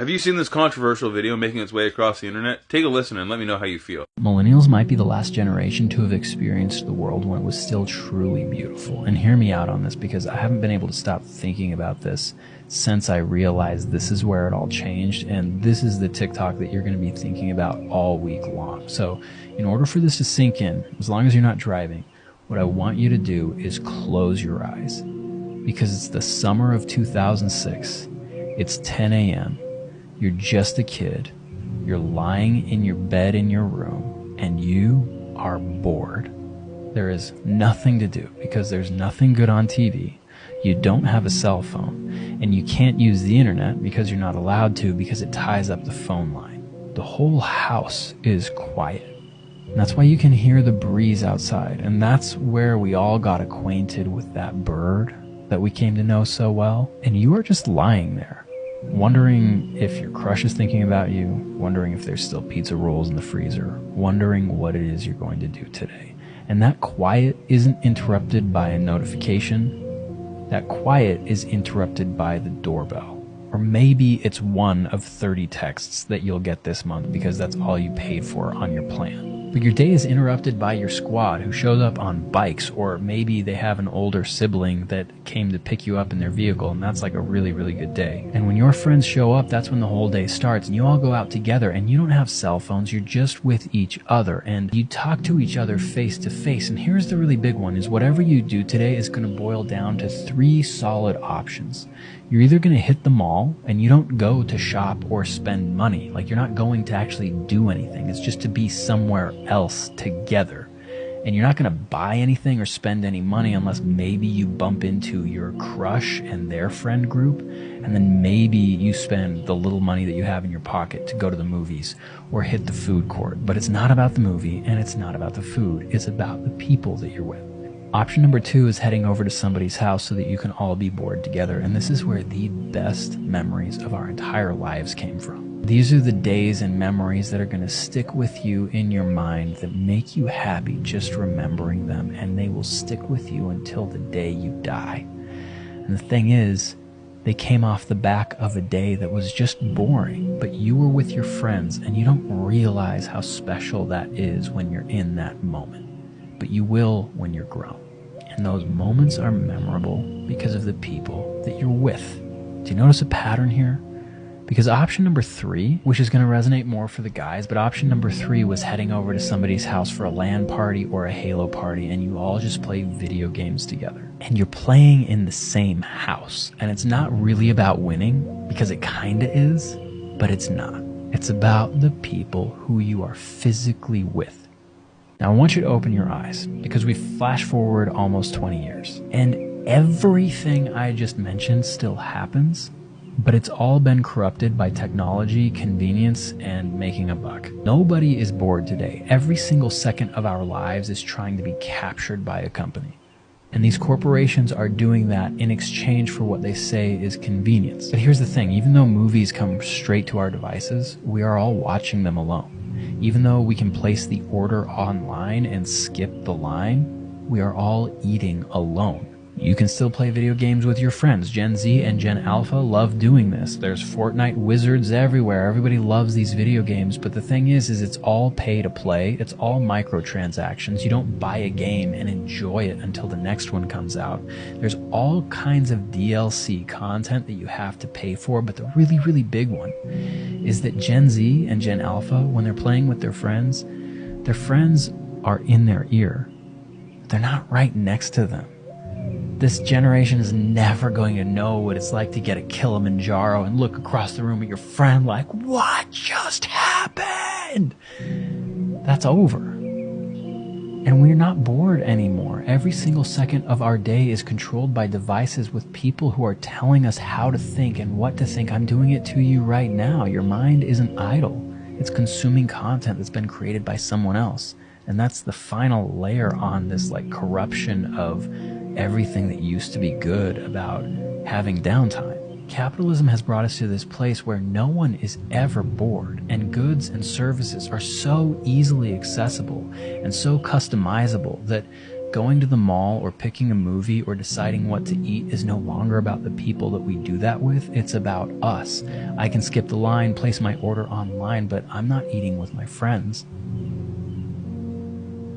Have you seen this controversial video making its way across the internet? Take a listen and let me know how you feel. Millennials might be the last generation to have experienced the world when it was still truly beautiful. And hear me out on this, because I haven't been able to stop thinking about this since I realized this is where it all changed, and this is the TikTok that you're going to be thinking about all week long. So in order for this to sink in, as long as you're not driving, what I want you to do is close your eyes, because it's the summer of 2006. It's 10 a.m. You're just a kid. You're lying in your bed in your room, and you are bored. There is nothing to do because there's nothing good on TV. You don't have a cell phone, and you can't use the internet because you're not allowed to, because it ties up the phone line. The whole house is quiet. And that's why you can hear the breeze outside, and that's where we all got acquainted with that bird that we came to know so well. And you are just lying there, wondering if your crush is thinking about you, wondering if there's still pizza rolls in the freezer, wondering what it is you're going to do today. And that quiet isn't interrupted by a notification. That quiet is interrupted by the doorbell. Or maybe it's one of 30 texts that you'll get this month because that's all you paid for on your plan. But your day is interrupted by your squad who shows up on bikes, or maybe they have an older sibling that came to pick you up in their vehicle, and that's like a really, really good day. And when your friends show up, that's when the whole day starts, and you all go out together, and you don't have cell phones, you're just with each other, and you talk to each other face to face. And here's the really big one, is whatever you do today is going to boil down to 3 solid options. You're either going to hit the mall, and you don't go to shop or spend money. Like, you're not going to actually do anything. It's just to be somewhere else together. And you're not going to buy anything or spend any money unless maybe you bump into your crush and their friend group, and then maybe you spend the little money that you have in your pocket to go to the movies or hit the food court. But it's not about the movie, and it's not about the food. It's about the people that you're with. Option number 2 is heading over to somebody's house so that you can all be bored together. And this is where the best memories of our entire lives came from. These are the days and memories that are going to stick with you in your mind, that make you happy just remembering them, and they will stick with you until the day you die. And the thing is, they came off the back of a day that was just boring, but you were with your friends, and you don't realize how special that is when you're in that moment. But you will when you're grown. And those moments are memorable because of the people that you're with. Do you notice a pattern here? Because option number 3, which is going to resonate more for the guys, but option number 3 was heading over to somebody's house for a LAN party or a Halo party, and you all just play video games together. And you're playing in the same house. And it's not really about winning, because it kinda is, but it's not. It's about the people who you are physically with. Now I want you to open your eyes, because we flash forward almost 20 years. And everything I just mentioned still happens, but it's all been corrupted by technology, convenience, and making a buck. Nobody is bored today. Every single second of our lives is trying to be captured by a company. And these corporations are doing that in exchange for what they say is convenience. But here's the thing, even though movies come straight to our devices, we are all watching them alone. Even though we can place the order online and skip the line, we are all eating alone. You can still play video games with your friends. Gen Z and Gen Alpha love doing this. There's Fortnite wizards everywhere. Everybody loves these video games, but the thing is it's all pay to play. It's all microtransactions. You don't buy a game and enjoy it until the next one comes out. There's all kinds of DLC content that you have to pay for, but the really, really big one is that Gen Z and Gen Alpha, when they're playing with their friends are in their ear. They're not right next to them. This generation is never going to know what it's like to get a Kilimanjaro and look across the room at your friend like, what just happened? That's over. And we're not bored anymore. Every single second of our day is controlled by devices with people who are telling us how to think and what to think. I'm doing it to you right now. Your mind isn't idle. It's consuming content that's been created by someone else. And that's the final layer on this like corruption of everything that used to be good about having downtime. Capitalism has brought us to this place where no one is ever bored, and goods and services are so easily accessible and so customizable that Going to the mall or picking a movie or deciding what to eat is no longer about the people that we do that with. It's about us. I can skip the line, place my order online, but I'm not eating with my friends.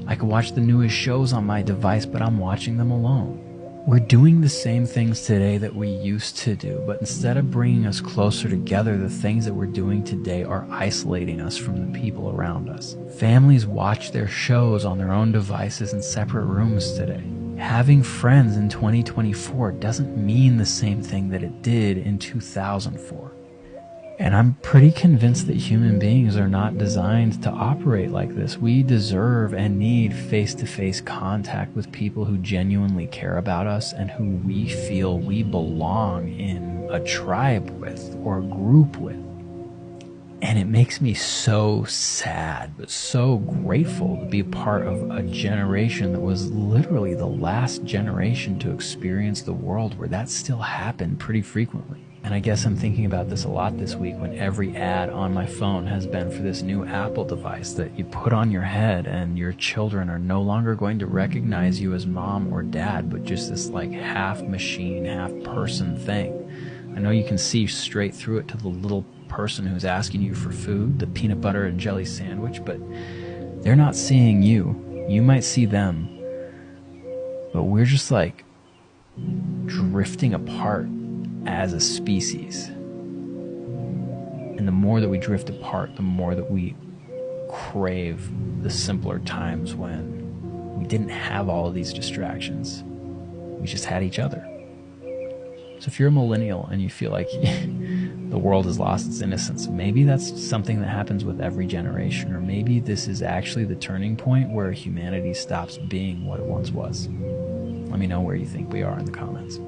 I can watch the newest shows on my device, but I'm watching them alone. We're doing the same things today that we used to do, but instead of bringing us closer together, the things that we're doing today are isolating us from the people around us. Families watch their shows on their own devices in separate rooms today. Having friends in 2024 doesn't mean the same thing that it did in 2004. And I'm pretty convinced that human beings are not designed to operate like this. We deserve and need face-to-face contact with people who genuinely care about us and who we feel we belong in a tribe with or a group with. And it makes me so sad, but so grateful to be a part of a generation that was literally the last generation to experience the world where that still happened pretty frequently. And I guess I'm thinking about this a lot this week when every ad on my phone has been for this new Apple device that you put on your head and your children are no longer going to recognize you as mom or dad, but just this like half machine, half person thing. I know you can see straight through it to the little person who's asking you for food, the peanut butter and jelly sandwich, but they're not seeing you. You might see them. But we're just like drifting apart as a species. And the more that we drift apart, the more that we crave the simpler times when we didn't have all of these distractions. We just had each other. So if you're a millennial and you feel like the world has lost its innocence, maybe that's something that happens with every generation, or maybe this is actually the turning point where humanity stops being what it once was. Let me know where you think we are in the comments.